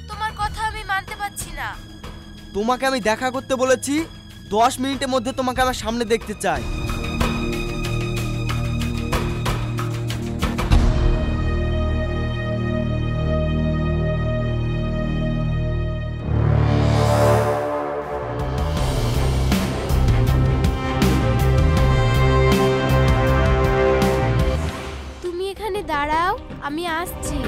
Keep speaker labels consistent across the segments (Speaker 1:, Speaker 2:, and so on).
Speaker 1: তোমার কথা আমি মানতে পারছি না।
Speaker 2: তোমাকে আমি দেখা করতে বলেছি, 10 মিনিটের মধ্যে তোমাকে আমার সামনে দেখতে চাই।
Speaker 1: তুমি এখানে দাঁড়াও, আমি আসছি।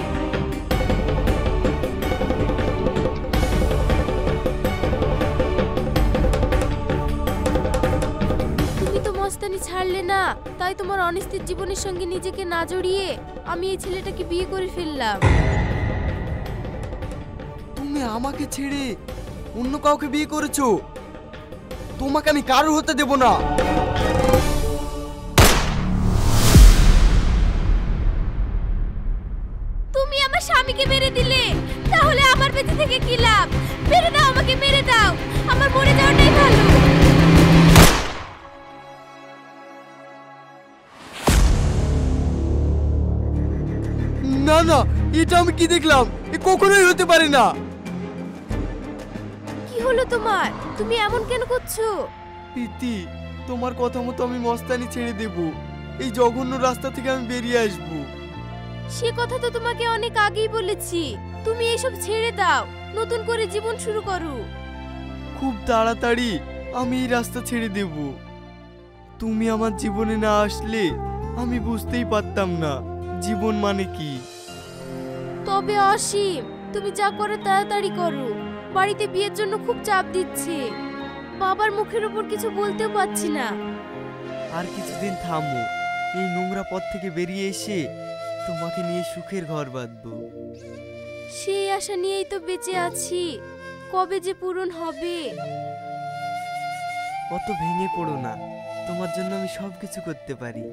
Speaker 1: মস্তানি ছাড়লে না, তাই তোমার অনিশ্চিত জীবনের সঙ্গে নিজেকে না জড়িয়ে আমি এই ছেলেটাকে বিয়ে করে ফেললাম।
Speaker 2: তুমি আমাকে ছেড়ে অন্য কাউকে বিয়ে করেছো? তোমাকে আমি কারোর হতে দেব না।
Speaker 1: তুমি আমার স্বামীকে মেরে দিলে, তাহলে আমার বেঁচে থেকে কি লাভ? মেরে দাও, আমাকে মেরে দাও, আমার মরে যাওয়াটাই ভালো।
Speaker 2: না না, এটা আমি কি দেখলাম? এ কখনোই হতে পারে না।
Speaker 1: কি হলো তোমার? তুমি এমন কেন করছো?
Speaker 2: প্রীতি, তোমার কথা মতো আমি মস্তানি ছেড়ে দেব। এই জঘন্য রাস্তা থেকে আমি বেরিয়ে আসব।
Speaker 1: সে কথা তো তোমাকে অনেক আগেই বলেছি। তুমি এসব ছেড়ে দাও, নতুন করে জীবন শুরু করো।
Speaker 2: খুব তাড়াতাড়ি আমি এই রাস্তা ছেড়ে দেব। তুমি আমার জীবনে না আসলে আমি বুঝতেই পারতাম না জীবন মানে কি।
Speaker 1: তবে অসীম, তুমি যা করে তাড়াতাড়ি করো। বাড়িতে বিয়ের জন্য খুব চাপ দিচ্ছে, বাবার মুখের উপর কিছু বলতেও পারছি না।
Speaker 2: আর কিছুদিন থামো, এই নোংরা পথ থেকে বেরিয়ে এসে তোমাকে নিয়ে সুখের ঘর বাঁধবো।
Speaker 1: সেই আশা নিয়েই তো বেঁচে আছি, কবে যে পূরণ হবে।
Speaker 2: অত ভেঙে পড়ো না, তোমার জন্য আমি সব কিছু করতে পারি।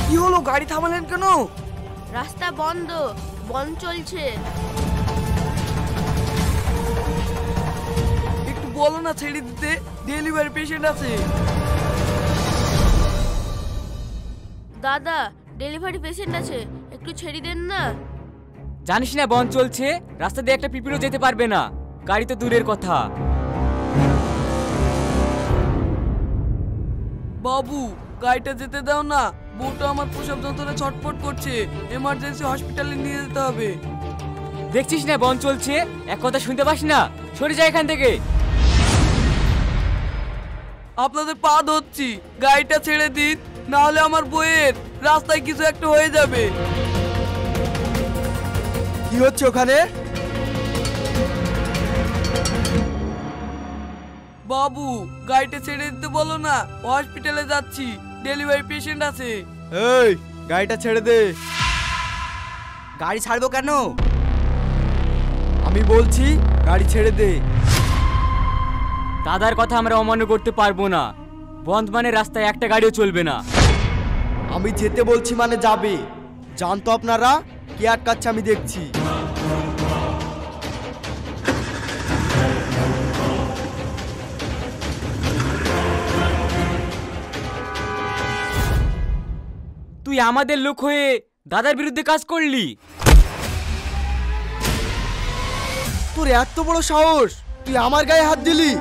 Speaker 3: কি হলো, গাড়ি থামালেন কেন?
Speaker 1: রাস্তা বন্ধ, বন্ধ চলছে।
Speaker 3: একটু বলো না ছেড়ে দিতে, ডেলিভারি পেশেন্ট আছে।
Speaker 1: দাদা, ডেলিভারি পেশেন্ট আছে, একটু ছেড়ে দেন না।
Speaker 4: জানিস না বন্ধ চলছে, রাস্তা দিয়ে একটা পিপিলও যেতে পারবে না, গাড়ি তো দূরের কথা।
Speaker 3: বাবু, গাড়িটা যেতে দাও না, বউটা আমার প্রসব যন্ত্রণায় ছটফট করছে, এমার্জেন্সি হসপিটালে নিয়ে যেতে হবে।
Speaker 4: দেখছিস না বন্ধ চলছে, এক কথা শুনতে পাস না? সরে যা এখান থেকে।
Speaker 3: আপনাদের পা ধরছি, গাড়িটা ছেড়ে দিন, না হলে আমার বউয়ের রাস্তায় কিছু একটা হয়ে যাবে।
Speaker 2: কি হচ্ছে ওখানে?
Speaker 3: বাবু, গাড়িটা ছেড়ে দিতে বলো না, হসপিটালে যাচ্ছি, ডেলিভারি পেশেন্ট আছে।
Speaker 2: এই, গাড়িটা ছেড়ে দে।
Speaker 5: গাড়ি ছাড়বো কেন?
Speaker 2: আমি বলছি গাড়ি ছেড়ে দে।
Speaker 4: দাদার কথা আমরা অমান্য করতে পারবো না, বন্ধ মানে রাস্তায় একটা গাড়িও চলবে না।
Speaker 2: আমি যেতে বলছি মানে যাবে। জানতো আপনারা কি আটকাচ্ছে আমি দেখছি।
Speaker 4: তুই আমাদের লোক হয়ে দাদার বিরুদ্ধে কাজ করলি?
Speaker 2: তোর এত বড় সাহস, তুই আমার গায়ে হাত দিলি?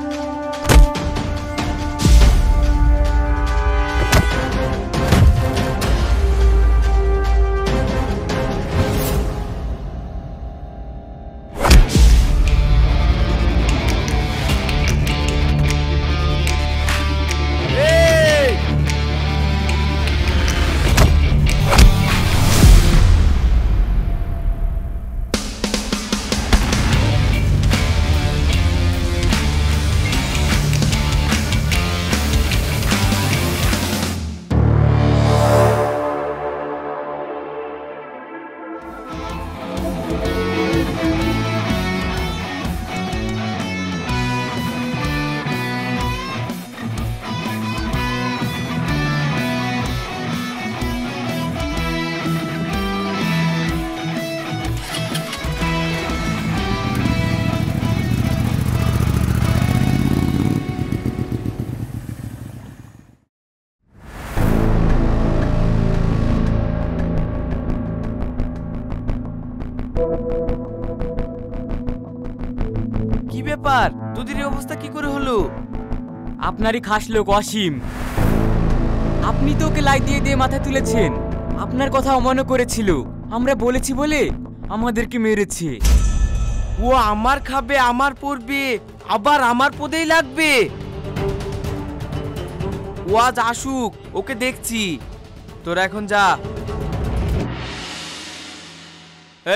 Speaker 2: ব্যাপার, তোদের এই অবস্থা কি করে হলো?
Speaker 4: আপনারই খাস লোক অসীম। আপনি তো ওকে লাই দিয়ে দিয়ে মাথায় তুলেছেন। আপনার কথা অমান্য করেছিল, আমরা বলেছি বলে আমাদেরকে মেরেছে।
Speaker 2: ও আমার খাবে, আমার পড়বে, আবার আমার পদেই লাগবে। ও আজ আসুক, ওকে দেখছি। তোরা এখন যা।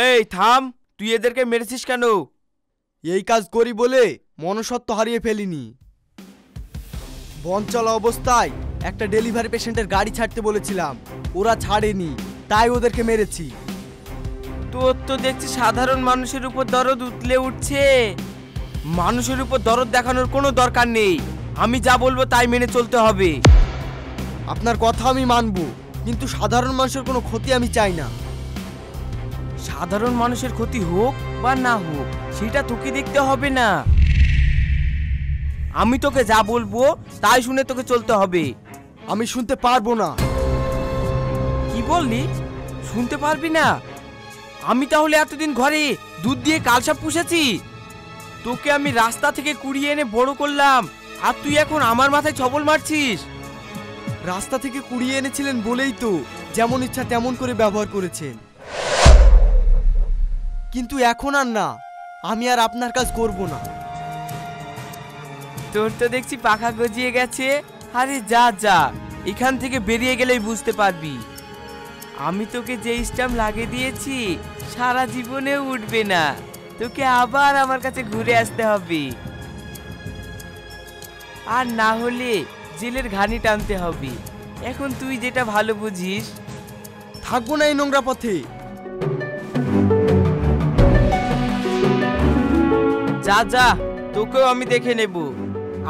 Speaker 2: এই থাম, তুই এদেরকে মেরেছিস কেন? এই কাজ করি বলে মনুষ্যত্ব হারিয়ে ফেলিনি। বঞ্চলা অবস্থায় একটা ডেলিভারি পেশেন্টের গাড়ি ছাড়তে বলেছিলাম, ওরা ছাড়েনি, তাই ওদেরকে মেরেছি। তোর তো দেখছি সাধারণ মানুষের উপর দরদ উতলে উঠছে। মানুষের উপর দরদ দেখানোর কোনো দরকার নেই। আমি যা বলবো তাই মেনে চলতে হবে। আপনার কথা আমি মানবো, কিন্তু সাধারণ মানুষের কোনো ক্ষতি আমি চাই না। সাধারণ মানুষের ক্ষতি হোক বা না হোক সেটা তোকে দেখতে হবে না। আমি তোকে যা বলবো তাই শুনে তোকে চলতে হবে। আমি শুনতে পারবো না। কি বললি? শুনতে পারবি না? আমি তাহলে এতদিন ঘরে দুধ দিয়ে কালসাপ পুষেছি? তোকে আমি রাস্তা থেকে কুড়িয়ে এনে বড় করলাম, আর তুই এখন আমার মাথায় ছবল মারছিস? রাস্তা থেকে কুড়িয়ে এনেছিলেন বলেই তো যেমন ইচ্ছা তেমন করে ব্যবহার করেছেন। কিন্তু এখন আর না, আমি আর আপনার কাজ করব না। তোর তো দেখছি পাখা গজিয়ে গেছে। আরে যা যা, এখান থেকে বেরিয়ে গেলেই বুঝতে পারবি। আমি তোকে যে স্ট্যাম্প লাগিয়ে দিয়েছি সারা জীবনেও উঠবে না। তোকে আবার আমার কাছে ঘুরে আসতে হবে, আর না হলে জেলের ঘানি টানতে হবে। এখন তুই যেটা ভালো বুঝিস। থাকবো না এই নোংরা পথে। যা যা, তোকেও আমি দেখে নেব।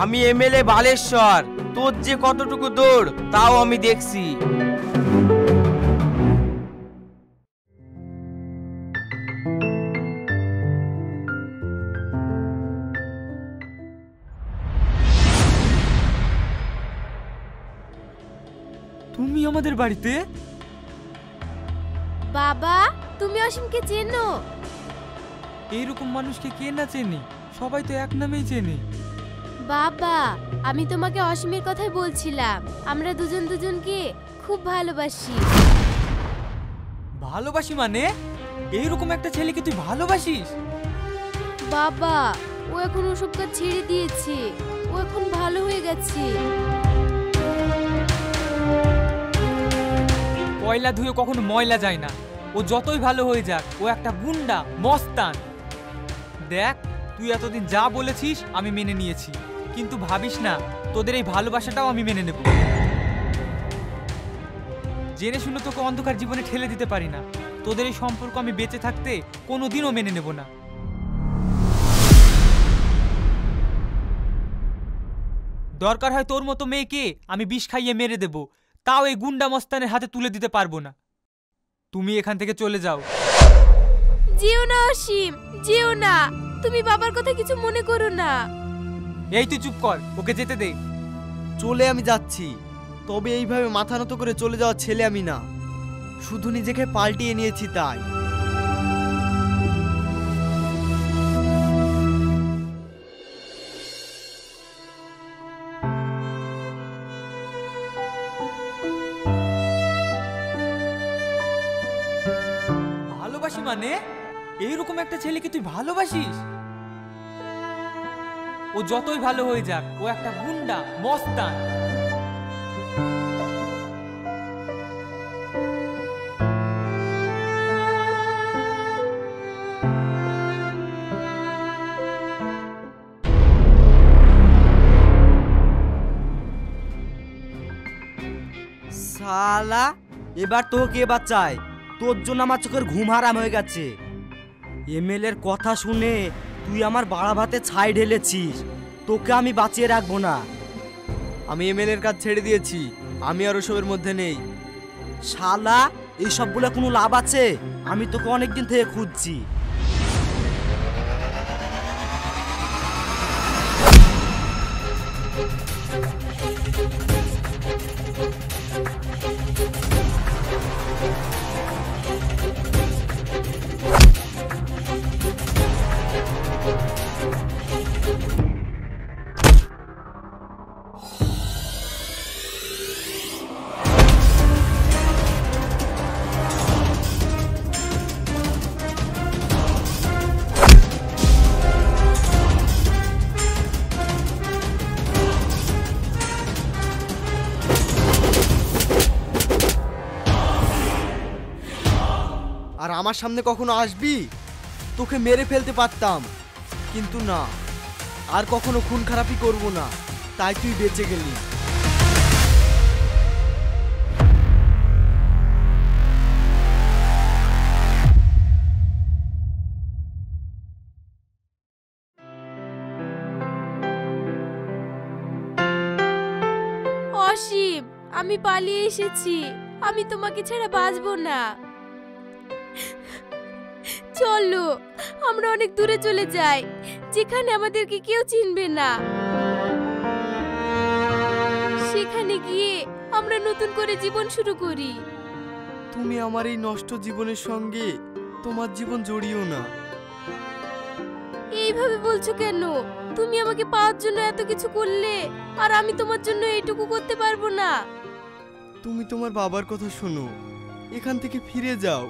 Speaker 2: আমি এমএলএ বালেশ্বর, তোর যে কতটুকু দৌড় তাও আমি দেখছি।
Speaker 4: তুমি আমাদের বাড়িতে?
Speaker 1: বাবা, তুমি অসীমকে চেনো?
Speaker 6: এইরকম মানুষকে কে না চেনে? সবাই তো এক নামেই চেনে।
Speaker 1: বাবা, আমি তোমাকে অসীমের কথাই বলছিলাম। আমরা দুজন দুজনকে খুব ভালোবাসি।
Speaker 6: ভালোবাসি মানে? এইরকম একটা ছেলেকে তুই ভালোবাসিস?
Speaker 1: বাবা, ও এখন ওসব কাজ ছেড়ে দিয়েছে। ও এখন ভালো হয়ে গেছে।
Speaker 6: কয়লা ধুয়ে কখনো ময়লা যায় না। ও যতই ভালো হয়ে যাক, ও একটা গুন্ডা মস্তান। দেখ, তুই এতদিন যা বলেছিস আমি মেনে নিয়েছি, কিন্তু ভাবিস না তোদের এই ভালোবাসাটাও আমি মেনে নেব। জেনে শুনে তোকে অন্ধকার জীবনে ঠেলে দিতে পারি না। তোদের এই সম্পর্ক আমি বেঁচে থাকতে কোনোদিনও মেনে নেব না। দরকার হয় তোর মতো মেয়েকে আমি বিষ খাইয়ে মেরে দেব, তাও এই গুন্ডা মস্তানের হাতে তুলে দিতে পারবো না। তুমি এখান থেকে চলে যাও।
Speaker 1: যেও না অসীম, যেও না। তুমি বাবার কথা কিছু মনে করো না।
Speaker 6: এই তুই চুপ কর, ওকে যেতে দে।
Speaker 2: চলে আমি যাচ্ছি, তবে এইভাবে মাথা নত করে চলে যাওয়ার ছেলে আমি না। শুধু নিজেকে পাল্টিয়ে নিয়েছি তাই।
Speaker 6: ভালোবাসি মানে? এইরকম একটা ছেলেকে তুই ভালোবাসিস? ও যতই ভালো হয়ে যাক, ও একটা গুন্ডা মস্তান।
Speaker 5: শালা, এবার তোকে এবার চাই। তোর জন্য আমার চোখের ঘুম হারাম হয়ে গেছে। এমএলএর কথা শুনে তুই আমার বাড়া ভাতে ছাই ঢেলেছিস। তোকে আমি বাঁচিয়ে রাখবো না।
Speaker 2: আমি এমএলএর কাজ ছেড়ে দিয়েছি, আমি আর ওসবের মধ্যে নেই।
Speaker 5: শালা, এইসব বলে কোনো লাভ আছে? আমি তোকে অনেকদিন থেকে খুঁজছি।
Speaker 2: আর আমার সামনে কখনো আসবি তোকে মেরে ফেলতে পারতাম, কিন্তু না, আর কখনো খুন খারাপি করব না, তাই তুই বেঁচে গেলি।
Speaker 1: অসীম, আমি পালিয়ে এসেছি, আমি তোমাকে ছাড়া বাঁচবো না। চলো আমরা অনেক দূরে চলে যাই, যেখানে আমাদেরকে কেউ চিনবে না। সেখানে গিয়ে আমরা নতুন করে জীবন শুরু করি।
Speaker 2: তুমি আমার এই নষ্ট জীবনের সঙ্গে তোমার জীবন জড়িও না।
Speaker 1: এইভাবে বলছো কেন? তুমি আমাকে পাওয়ার জন্য এত কিছু করলে, আর আমি তোমার জন্য এইটুকু করতে পারবো না।
Speaker 2: তুমি তোমার বাবার কথা শোনো, এখান থেকে ফিরে যাও।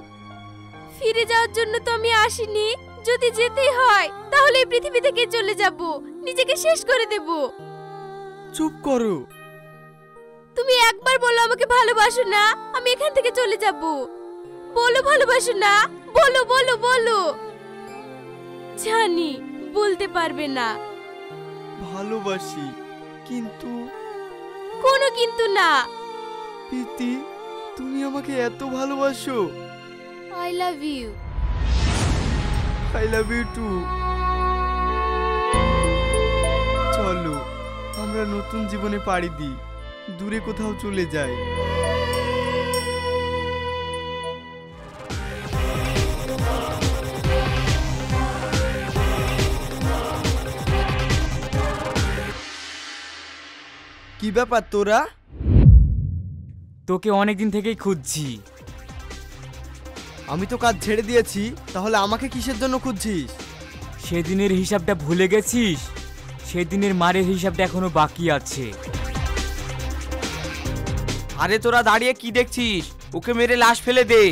Speaker 1: ফিরে যাওয়ার জন্য তো আমি আসিনি, যদি যেতেই হয় তাহলে এই পৃথিবী থেকে চলে যাব, নিজেকে শেষ করে দেব।
Speaker 2: চুপ করো।
Speaker 1: তুমি একবার বলো আমাকে ভালোবাসো না, আমি এখান থেকে চলে যাব। বলো ভালোবাসো না, বলো বলো বলো। জানি বলতে পারবে না।
Speaker 2: ভালোবাসি, কিন্তু
Speaker 1: কোনো কিন্তু না।
Speaker 2: প্রীতি, তুমি আমাকে এত ভালোবাসো।
Speaker 1: I love you.
Speaker 2: I love you too. চলো আমরা নতুন জীবনে পাড়ি দিই, দূরে কোথাও চলে যাই। কি ব্যাপার তোরা?
Speaker 4: তোকে অনেকদিন থেকেই খুঁজছি।
Speaker 2: আমি তো কাজ ছেড়ে দিয়েছি, তাহলে আমাকে কিসের জন্য খুঁজছিস?
Speaker 4: সেদিনের হিসাবটা ভুলে গেছিস? সেদিনের মারের হিসাবটা এখনো বাকি আছে।
Speaker 2: আরে তোরা দাঁড়িয়ে কি দেখছিস? ওকে মেরে লাশ ফেলে দে।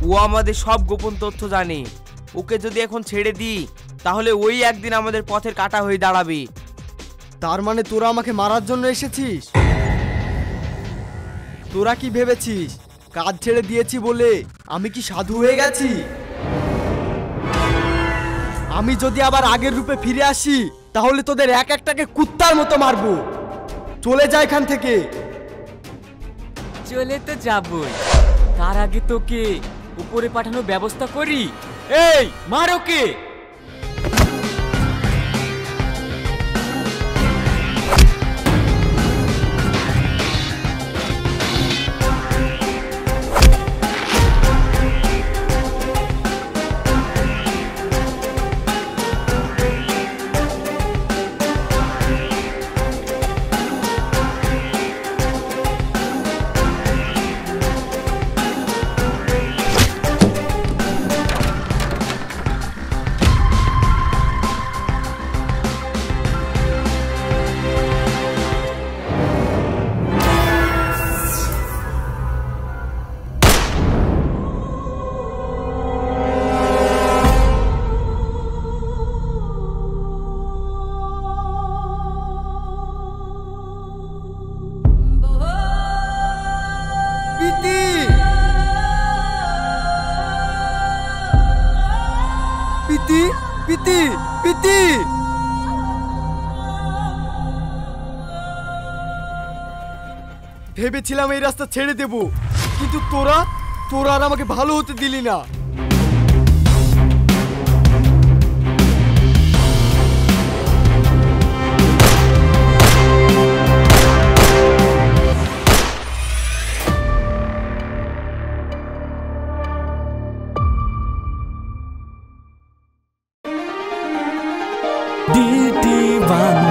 Speaker 2: ও আমাদের সব গোপন তথ্য জানে। ওকে যদি এখন ছেড়ে দিই তাহলে ওই একদিন আমাদের পথের কাঁটা হয়ে দাঁড়াবে। তার মানে তোরা আমাকে মারার জন্য এসেছিস? তোরা কি ভেবেছিস কাজ ছেড়ে দিয়েছি বলে আমি কি সাধু হয়ে গেছি? আমি যদি আবার আগের রূপে ফিরে আসি তাহলে তোদের এক একটাকে কুত্তার মতো মারবো। চলে যা এখান থেকে।
Speaker 4: চলে তো যাবই, তার আগে তোকে উপরে পাঠানোর ব্যবস্থা করি। এই মার ওকে।
Speaker 2: পিতি পিতি পিতি। ভেবেছিলাম এই রাস্তা ছেড়ে দেব, কিন্তু তোরা আর আমাকে ভালো হতে দিলি না।
Speaker 7: DD1